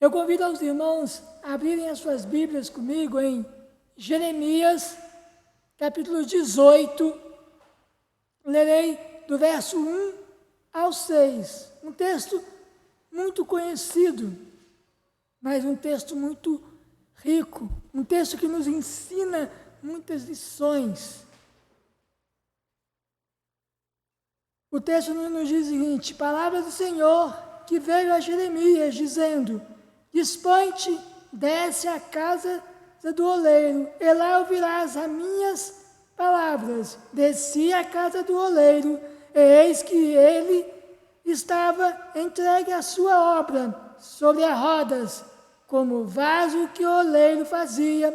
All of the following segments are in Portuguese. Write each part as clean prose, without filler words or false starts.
Eu convido aos irmãos a abrirem as suas Bíblias comigo em Jeremias, capítulo 18. Lerei do verso 1 ao 6. Um texto muito conhecido, mas um texto muito rico. Um texto que nos ensina muitas lições. O texto nos diz o seguinte: palavra do Senhor que veio a Jeremias, dizendo: dispõe-te, desce à casa do oleiro, e lá ouvirás as minhas palavras. Desci à casa do oleiro, e eis que ele estava entregue à sua obra, sobre as rodas, como o vaso que o oleiro fazia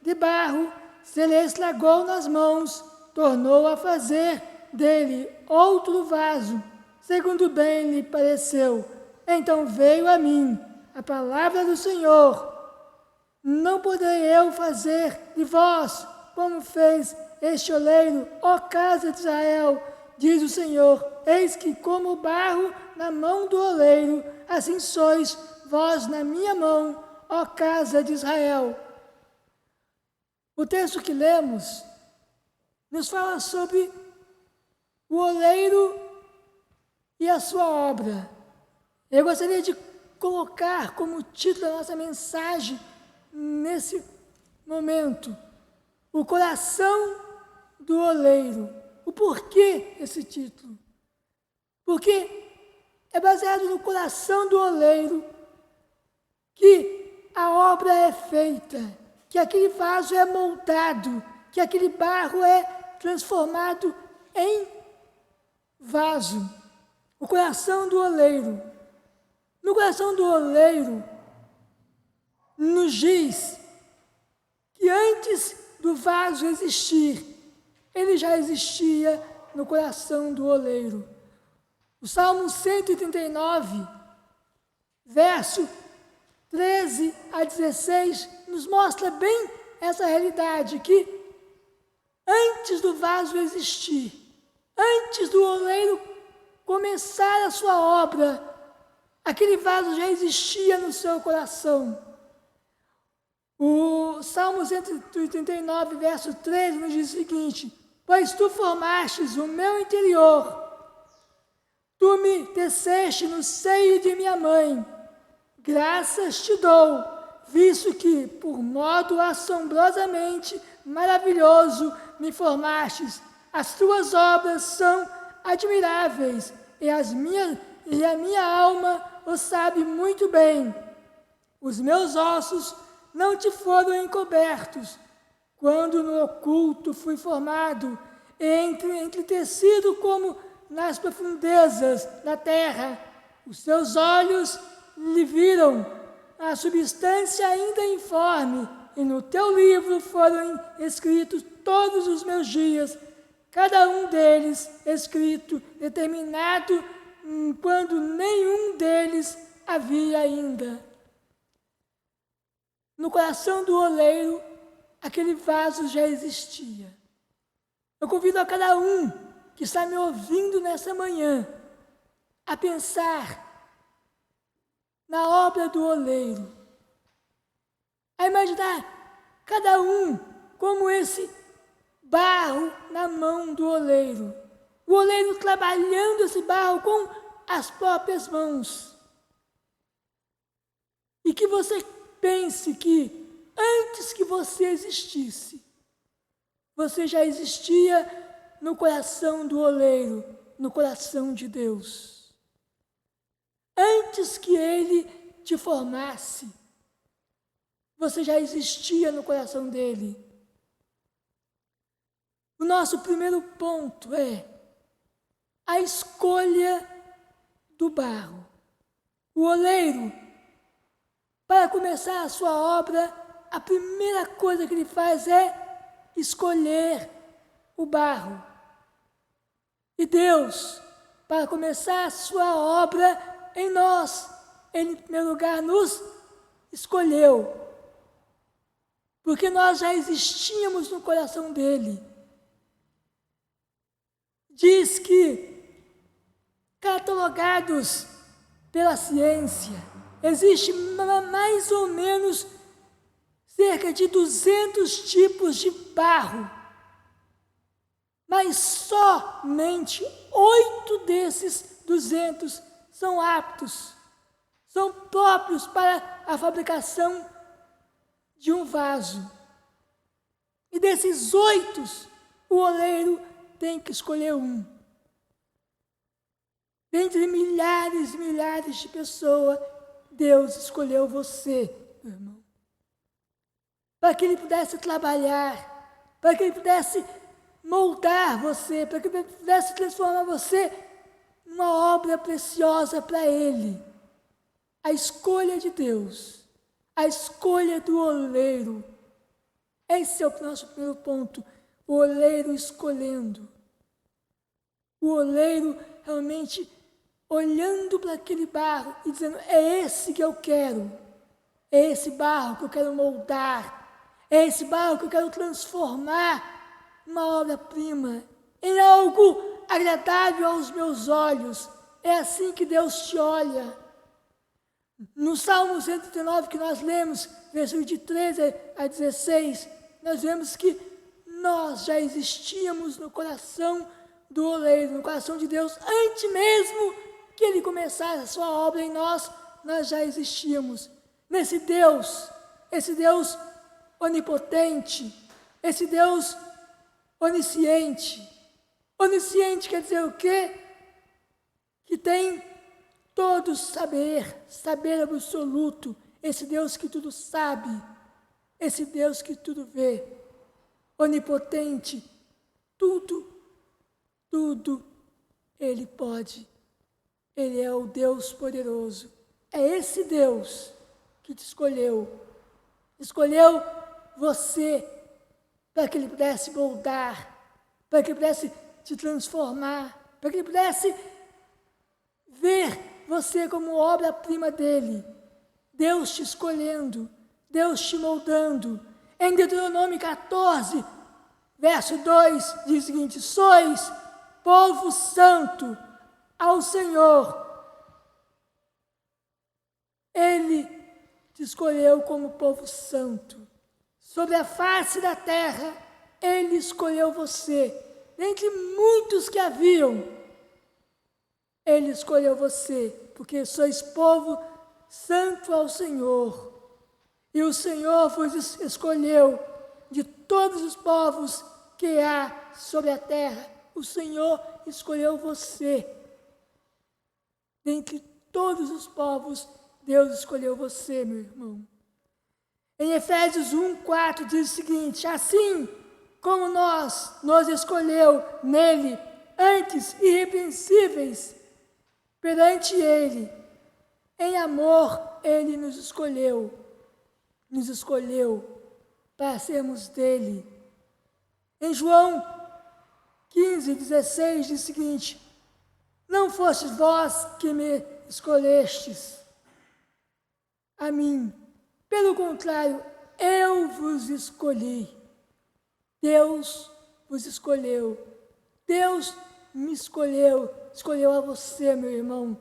de barro, se lhe estragou nas mãos, tornou a fazer dele outro vaso, segundo bem lhe pareceu. Então veio a mim a palavra do Senhor: não poderei eu fazer de vós como fez este oleiro, ó casa de Israel, diz o Senhor. Eis que como o barro na mão do oleiro, assim sois vós na minha mão, ó casa de Israel. O texto que lemos nos fala sobre o oleiro e a sua obra. Eu gostaria de colocar como título da nossa mensagem nesse momento: o coração do oleiro. O porquê esse título? Porque é baseado no coração do oleiro que a obra é feita, que aquele vaso é moldado, que aquele barro é transformado em vaso. O coração do oleiro. No coração do oleiro, nos diz que antes do vaso existir, ele já existia no coração do oleiro. O Salmo 139, verso 13 a 16, nos mostra bem essa realidade, que antes do vaso existir, antes do oleiro começar a sua obra, aquele vaso já existia no seu coração. O Salmo 139, verso 13, nos diz o seguinte: pois tu formastes o meu interior, tu me teceste no seio de minha mãe. Graças te dou, visto que, por modo assombrosamente maravilhoso, me formastes. As tuas obras são admiráveis, e a minha alma o sabe muito bem. Os meus ossos não te foram encobertos, quando no oculto fui formado, entretecido como nas profundezas da terra. Os teus olhos lhe viram a substância ainda informe, e no teu livro foram escritos todos os meus dias, cada um deles escrito, determinado, quando nenhum deles havia ainda. No coração do oleiro, aquele vaso já existia. Eu convido a cada um que está me ouvindo nessa manhã a pensar na obra do oleiro, a imaginar cada um como esse barro na mão do oleiro, o oleiro trabalhando esse barro com as próprias mãos. E que você pense que antes que você existisse, você já existia no coração do oleiro, no coração de Deus. Antes que ele te formasse, você já existia no coração dele. O nosso primeiro ponto é a escolha do barro. O oleiro, para começar a sua obra, a primeira coisa que ele faz é escolher o barro. E Deus, para começar a sua obra em nós, Ele, em primeiro lugar, nos escolheu, porque nós já existíamos no coração dele. Diz que, catalogados pela ciência, existe mais ou menos cerca de 200 tipos de barro, mas somente 8 desses 200 são aptos, são próprios para a fabricação de um vaso. E desses 8, o oleiro tem que escolher um. Dentre milhares e milhares de pessoas, Deus escolheu você, meu irmão, para que Ele pudesse trabalhar, para que Ele pudesse moldar você, para que Ele pudesse transformar você numa obra preciosa para Ele. A escolha de Deus, a escolha do oleiro. Esse é o nosso primeiro ponto, o oleiro escolhendo. O oleiro realmente olhando para aquele barro e dizendo, é esse que eu quero, é esse barro que eu quero moldar, é esse barro que eu quero transformar numa obra-prima, em algo agradável aos meus olhos. É assim que Deus te olha. No Salmo 139 que nós lemos, versículo de 13 a 16, nós vemos que nós já existíamos no coração do oleiro, no coração de Deus, antes mesmo que Ele começasse a sua obra em nós, nós já existíamos. Nesse Deus, esse Deus onipotente, esse Deus onisciente. Onisciente quer dizer o quê? Que tem todo saber absoluto, esse Deus que tudo sabe, esse Deus que tudo vê, onipotente, tudo Ele pode, Ele é o Deus poderoso, é esse Deus que te escolheu você, para que Ele pudesse moldar, para que Ele pudesse te transformar, para que Ele pudesse ver você como obra-prima dEle. Deus te escolhendo, Deus te moldando. Em Deuteronômio 14, verso 2, diz o seguinte, sois povo santo ao Senhor. Ele te escolheu como povo santo. Sobre a face da terra, Ele escolheu você. Dentre muitos que haviam, Ele escolheu você, porque sois povo santo ao Senhor. E o Senhor vos escolheu de todos os povos que há sobre a terra. O Senhor escolheu você. Dentre todos os povos, Deus escolheu você, meu irmão. Em Efésios 1:4 diz o seguinte, assim como nos escolheu nele, antes irrepreensíveis perante Ele, em amor Ele nos escolheu para sermos dele. Em João 15:16 diz o seguinte, não fostes vós que me escolhestes a mim, pelo contrário, eu vos escolhi. Deus vos escolheu. Deus me escolheu a você, meu irmão,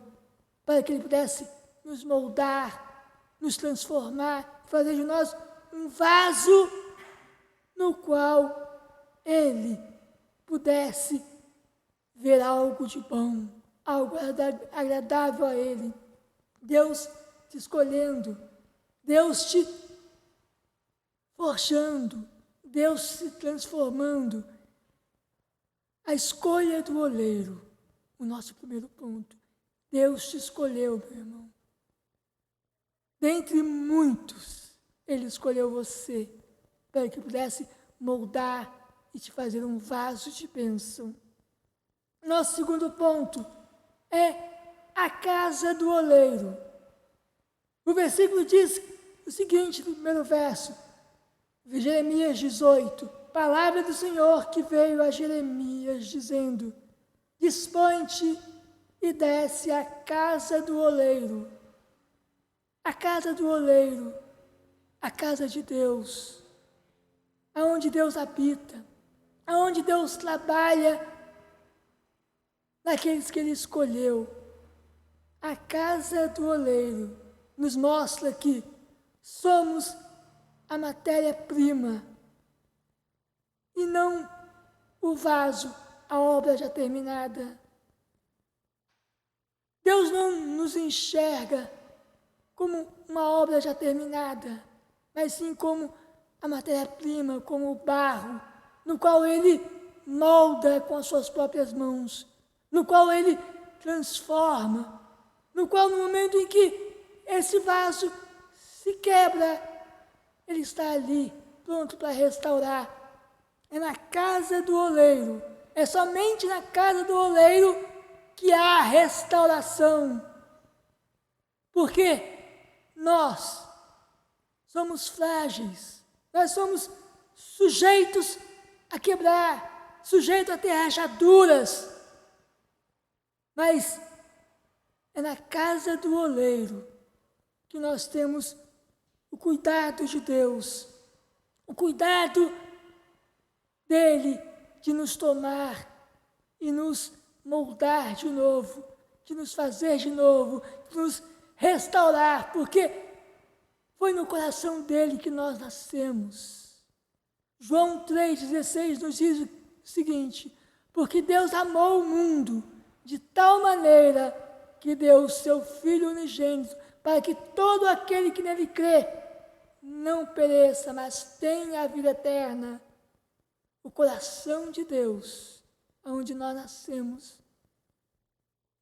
para que Ele pudesse nos moldar, nos transformar, fazer de nós um vaso no qual Ele pudesse ver algo de bom, algo agradável a Ele. Deus te escolhendo, Deus te forjando, Deus se transformando. A escolha do oleiro, o nosso primeiro ponto. Deus te escolheu, meu irmão. Dentre muitos, Ele escolheu você, para que pudesse moldar e te fazer um vaso de bênção. Nosso segundo ponto é a casa do oleiro. O versículo diz o seguinte, no primeiro verso, Jeremias 18, palavra do Senhor que veio a Jeremias, dizendo, dispõe-te e desce à casa do oleiro. A casa do oleiro, a casa de Deus, aonde Deus habita, aonde Deus trabalha naqueles que Ele escolheu. A casa do oleiro. nos mostra que somos a matéria-prima e não o vaso, a obra já terminada. Deus não nos enxerga como uma obra já terminada, mas sim como a matéria-prima, como o barro, no qual Ele molda com as suas próprias mãos, no qual Ele transforma, no qual no momento em que esse vaso se quebra, Ele está ali, pronto para restaurar. É na casa do oleiro, é somente na casa do oleiro que há restauração. Porque nós somos frágeis, nós somos sujeitos a quebrar, sujeitos a ter rachaduras. Mas é na casa do oleiro que nós temos o cuidado de Deus, o cuidado dele de nos tomar e nos moldar de novo, de nos fazer de novo, de nos restaurar, porque foi no coração dele que nós nascemos. João 3,16 nos diz o seguinte: porque Deus amou o mundo de tal maneira que deu o seu Filho unigênito, para que todo aquele que nele crê não pereça, mas tenha a vida eterna. O coração de Deus, onde nós nascemos,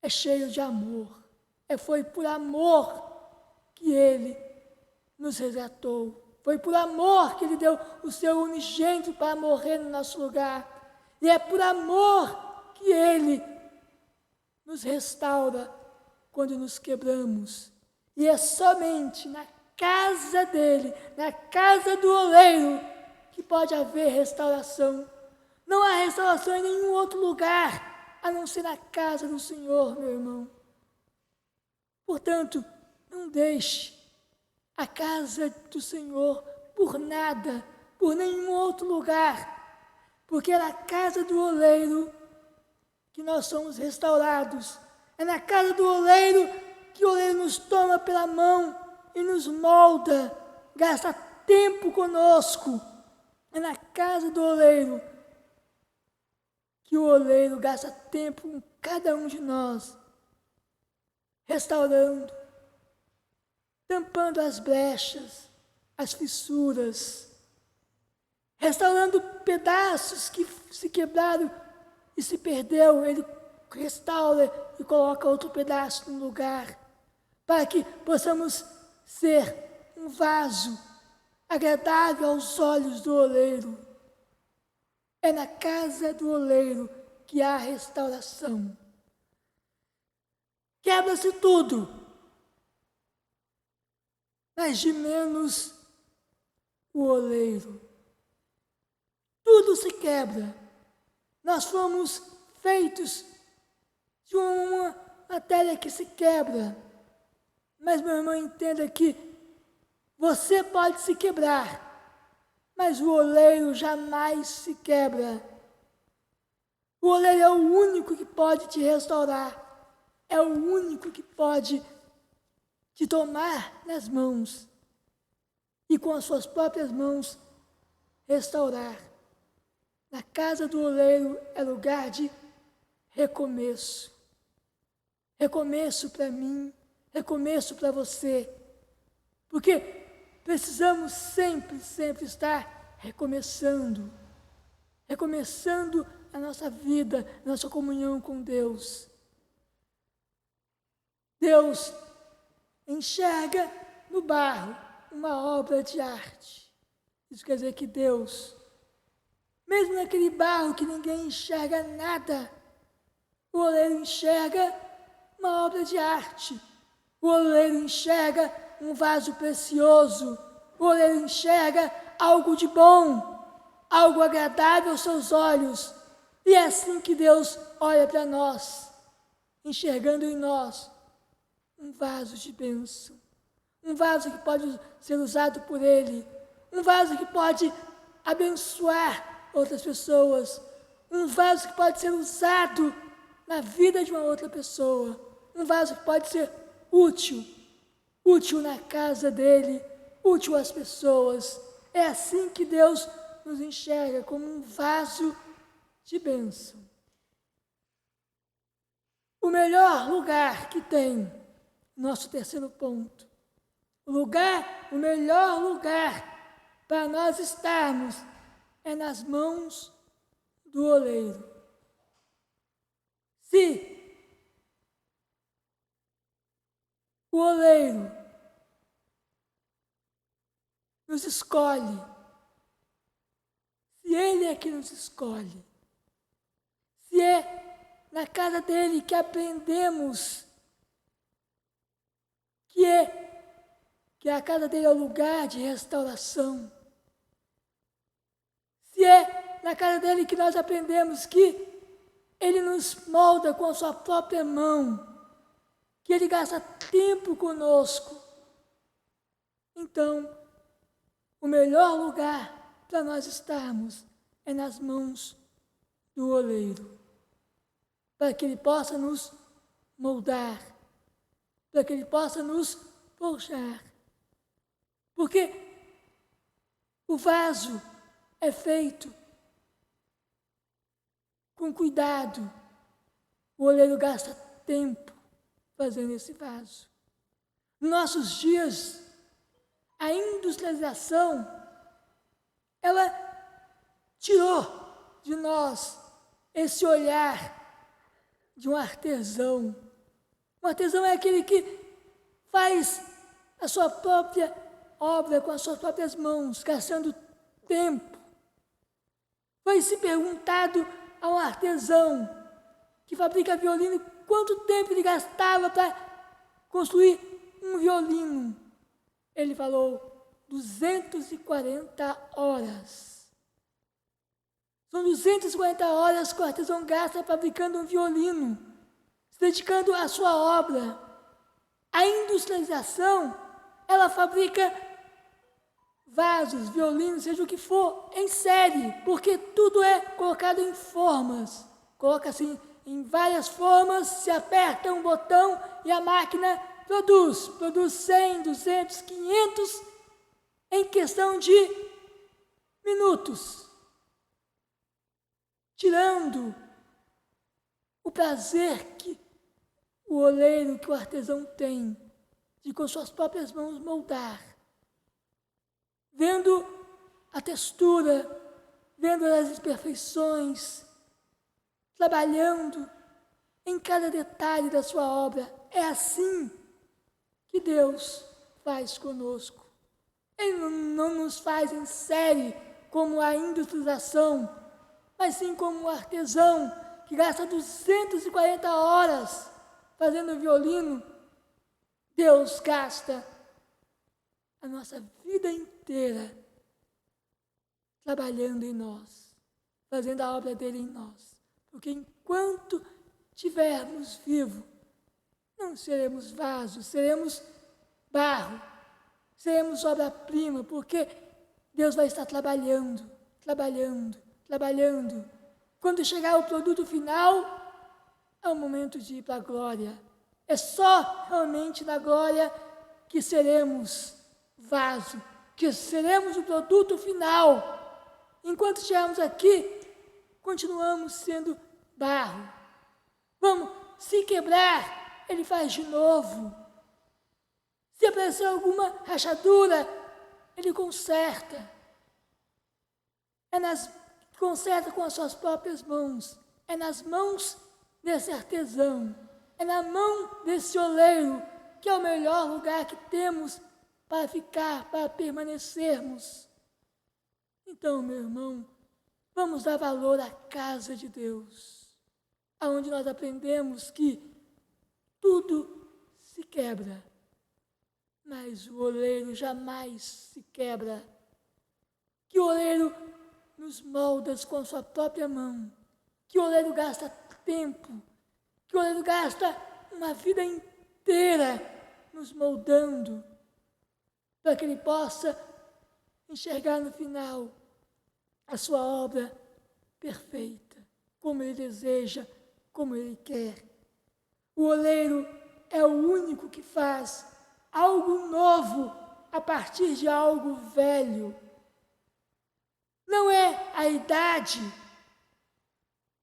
é cheio de amor. Foi por amor que Ele nos resgatou. Foi por amor que Ele deu o seu unigênito para morrer no nosso lugar. E é por amor que Ele nos restaura quando nos quebramos. E é somente na casa dEle, na casa do oleiro, que pode haver restauração. Não há restauração em nenhum outro lugar, a não ser na casa do Senhor, meu irmão. Portanto, não deixe a casa do Senhor por nada, por nenhum outro lugar, porque é na casa do oleiro que nós somos restaurados. É na casa do oleiro que o oleiro nos toma pela mão e nos molda, gasta tempo conosco. É na casa do oleiro que o oleiro gasta tempo com cada um de nós, restaurando, tampando as brechas, as fissuras, restaurando pedaços que se quebraram e se perdeu. Ele restaura e coloca outro pedaço no lugar, para que possamos ser um vaso agradável aos olhos do oleiro. É na casa do oleiro que há restauração. Quebra-se tudo, mas de menos o oleiro. Tudo se quebra. Nós fomos feitos de uma matéria que se quebra. Mas, meu irmão, entenda que você pode se quebrar, mas o oleiro jamais se quebra. O oleiro é o único que pode te restaurar, é o único que pode te tomar nas mãos e com as suas próprias mãos restaurar. Na casa do oleiro é lugar de recomeço. Recomeço para mim, recomeço para você, porque precisamos sempre estar recomeçando a nossa vida, a nossa comunhão com Deus. Deus enxerga no barro uma obra de arte. Isso quer dizer que Deus, mesmo naquele barro que ninguém enxerga nada, o oleiro enxerga uma obra de arte. O oleiro enxerga um vaso precioso. O oleiro enxerga algo de bom, algo agradável aos seus olhos. E é assim que Deus olha para nós, enxergando em nós um vaso de bênção, um vaso que pode ser usado por Ele, um vaso que pode abençoar outras pessoas, um vaso que pode ser usado na vida de uma outra pessoa, um vaso que pode ser útil útil na casa dele, útil às pessoas. É assim que Deus nos enxerga, como um vaso de bênção. O melhor lugar que tem, nosso terceiro ponto, o melhor lugar para nós estarmos é nas mãos do oleiro. Se o oleiro nos escolhe, se ele é que nos escolhe, se é na casa dele que aprendemos que a casa dele é o lugar de restauração, se é na casa dele que nós aprendemos que ele nos molda com a sua própria mão, que ele gasta tempo conosco, então o melhor lugar para nós estarmos é nas mãos do oleiro, para que ele possa nos moldar, para que ele possa nos forjar. Porque o vaso é feito com cuidado, o oleiro gasta tempo fazendo esse vaso. Nos nossos dias, a industrialização, ela tirou de nós esse olhar de um artesão. Um artesão é aquele que faz a sua própria obra com as suas próprias mãos, gastando tempo. Foi se perguntado a um artesão que fabrica violino quanto tempo ele gastava para construir um violino. Ele falou 240 horas. São 240 horas que o artesão gasta fabricando um violino, se dedicando à sua obra. A industrialização, ela fabrica vasos, violinos, seja o que for, em série, porque tudo é colocado em formas. Coloca-se em várias formas, se aperta um botão e a máquina produz 100, 200, 500 em questão de minutos, tirando o prazer que o oleiro, que o artesão tem de com suas próprias mãos moldar, vendo a textura, vendo as imperfeições, trabalhando em cada detalhe da sua obra. É assim que Deus faz conosco. Ele não nos faz em série como a industrialização, mas sim como o artesão que gasta 240 horas fazendo violino. Deus gasta a nossa vida inteira trabalhando em nós, fazendo a obra dele em nós. Porque enquanto estivermos vivos, não seremos vasos, seremos barro, seremos obra-prima, porque Deus vai estar trabalhando. Quando chegar o produto final, é o momento de ir para a glória. É só realmente na glória que seremos vaso, que seremos o produto final. Enquanto estivermos aqui, continuamos sendo barro. Vamos, se quebrar, ele faz de novo. Se aparecer alguma rachadura, ele conserta. Conserta com as suas próprias mãos. É nas mãos desse artesão, é na mão desse oleiro, que é o melhor lugar que temos para ficar, para permanecermos. Então, meu irmão, vamos dar valor à casa de Deus, aonde nós aprendemos que tudo se quebra, mas o oleiro jamais se quebra. Que o oleiro nos molda com a sua própria mão, que o oleiro gasta tempo, que o oleiro gasta uma vida inteira nos moldando, para que ele possa enxergar no final a sua obra perfeita, como ele deseja, como ele quer. O oleiro é o único que faz algo novo a partir de algo velho. Não é a idade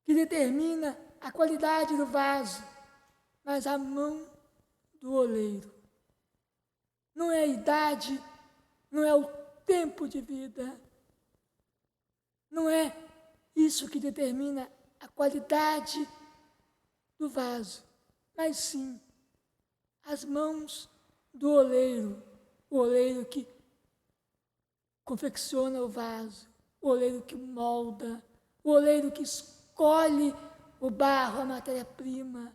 que determina a qualidade do vaso, mas a mão do oleiro. Não é a idade, não é o tempo de vida, não é isso que determina a qualidade do vaso, mas sim as mãos do oleiro, o oleiro que confecciona o vaso, o oleiro que molda, o oleiro que escolhe o barro, a matéria-prima,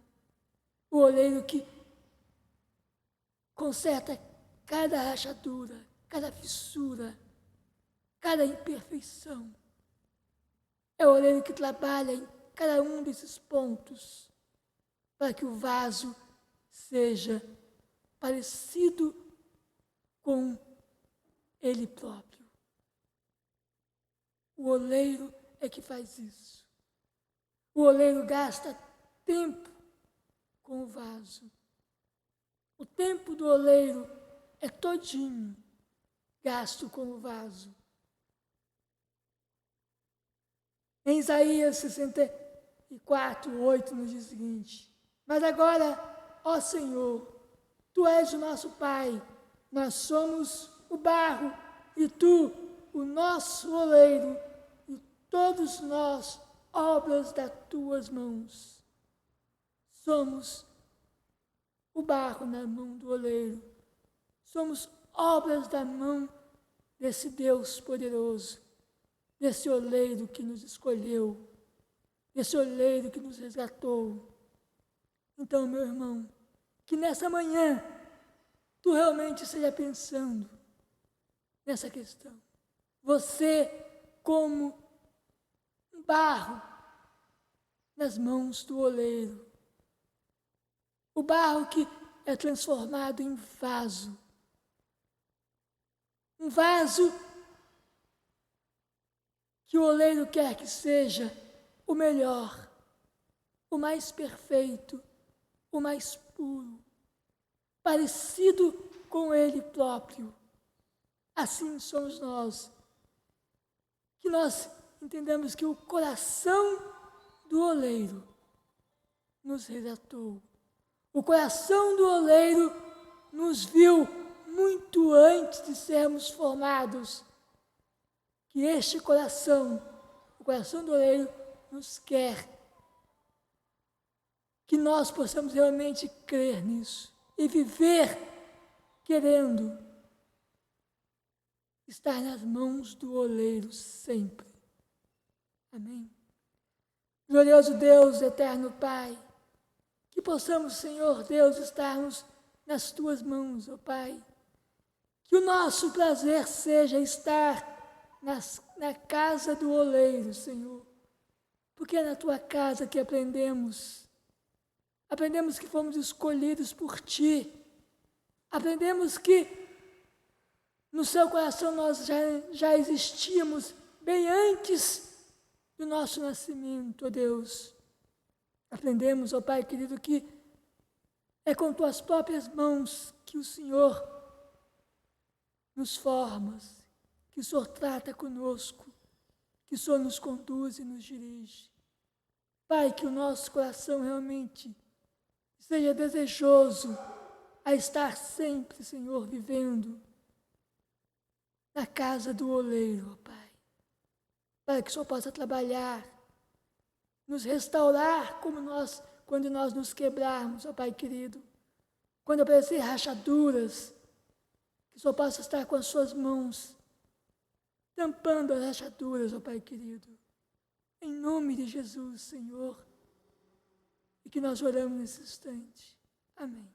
o oleiro que conserta cada rachadura, cada fissura, cada imperfeição. É o oleiro que trabalha em cada um desses pontos para que o vaso seja parecido com ele próprio. O oleiro é que faz isso. O oleiro gasta tempo com o vaso. O tempo do oleiro é todinho gasto com o vaso. Em Isaías 64, 8, nos diz o seguinte: mas agora, ó Senhor, Tu és o nosso Pai, nós somos o barro, e Tu, o nosso oleiro, e todos nós, obras das Tuas mãos. Somos o barro na mão do oleiro. Somos obras da mão desse Deus poderoso, desse oleiro que nos escolheu, desse oleiro que nos resgatou. Então, meu irmão, que nessa manhã tu realmente esteja pensando nessa questão. Você como um barro nas mãos do oleiro. O barro que é transformado em vaso. Um vaso que o oleiro quer que seja o melhor, o mais perfeito, o mais puro, parecido com ele próprio. Assim somos nós, que nós entendemos que o coração do oleiro nos resgatou. O coração do oleiro nos viu muito antes de sermos formados. Que este coração, o coração do oleiro, nos quer. Que nós possamos realmente crer nisso e viver querendo estar nas mãos do oleiro sempre. Amém? Glorioso Deus, eterno Pai, que possamos, Senhor Deus, estarmos nas Tuas mãos, ó Pai. Que o nosso prazer seja estar na casa do oleiro, Senhor, porque é na Tua casa que aprendemos que fomos escolhidos por Ti, aprendemos que no Seu coração nós já existíamos bem antes do nosso nascimento, ó Deus. Aprendemos, ó Pai querido, que é com Tuas próprias mãos que o Senhor nos forma, que o Senhor trata conosco, que o Senhor nos conduz e nos dirige. Pai, que o nosso coração realmente seja desejoso a estar sempre, Senhor, vivendo na casa do oleiro, ó Pai. Para que o Senhor possa trabalhar, nos restaurar quando nós nos quebrarmos, ó Pai querido. Quando aparecer rachaduras, que o Senhor possa estar com as Suas mãos tampando as rachaduras, ó Pai querido. Em nome de Jesus, Senhor. E que nós oramos nesse instante. Amém.